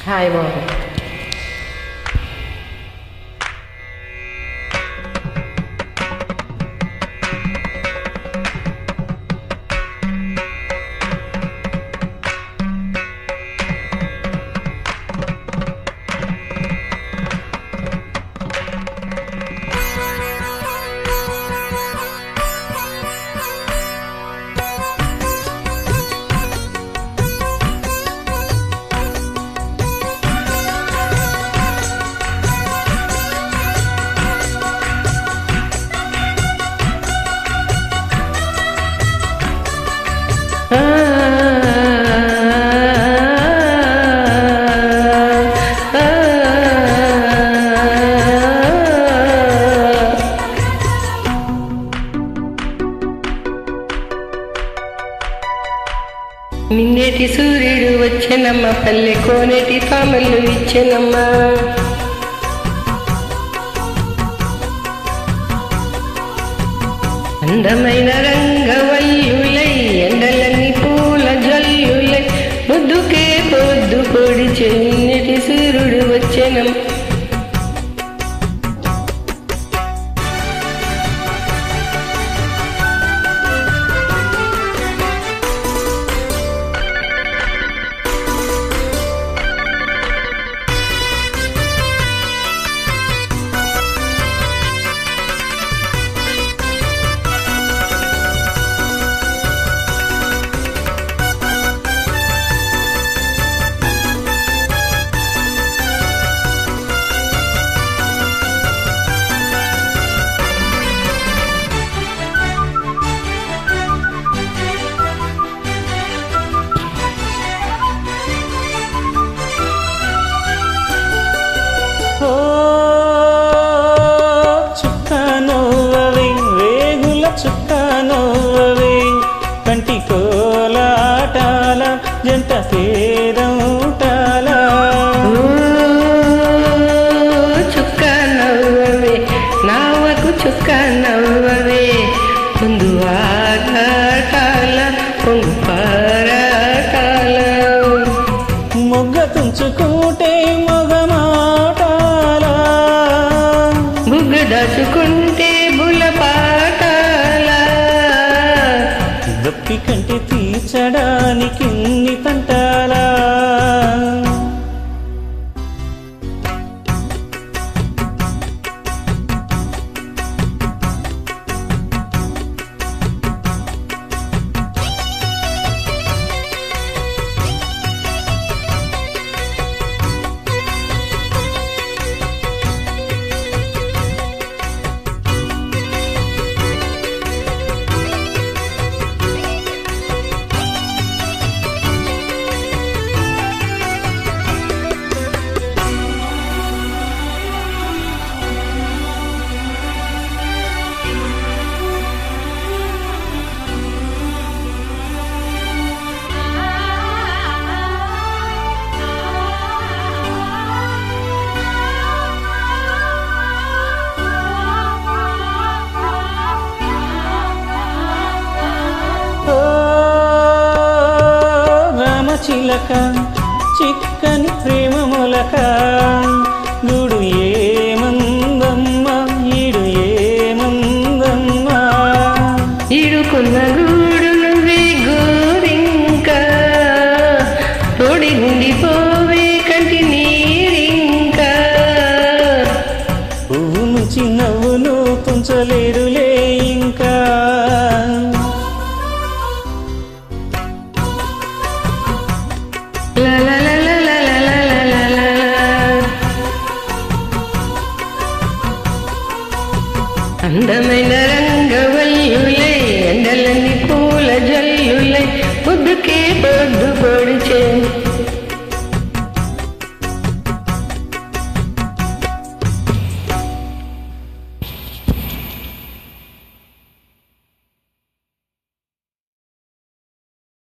Hi బాబు. నిన్నేటి సూర్యుడు వచ్చెనమ్మ, పల్లె కోనేటి తామల్లు ఇచ్చెనమ్మ. అందమైన రంగవల్లులై ఎండలన్నీ పూల జల్లులై ముద్దుకే పొద్దు పొడిచె నిన్నటి సూర్యుడు వచ్చెనమ్మ. చుక్కనవ్వవే కంటి కోలాటాల జంట పేరౌటాల. చుక్కనవ్వవే నావకు చుక్కనవ్వవే ముందు ఆటాల పొంగు పారాటాల. మొగ్గ తుంచుకుంటే మొగమాటాల, బుగ్గ దాచుకుంటే బులపాటాల. దప్పి కంటే తీర్చడానికి ఇన్ని తంటాలా. చిలక చిక్కని ప్రేమ మొలక గూడు ఏమందమ్మ ఈడు ఏమందమ్మ. ఈడుకున్న గూడు నువ్వే గోరింక తోడి గుండిపోవే కంటి నీరింక. పువ్వు నుంచి నవ్వును తుంచలేరులే ఇంకా. అందమైన రంగవల్లులై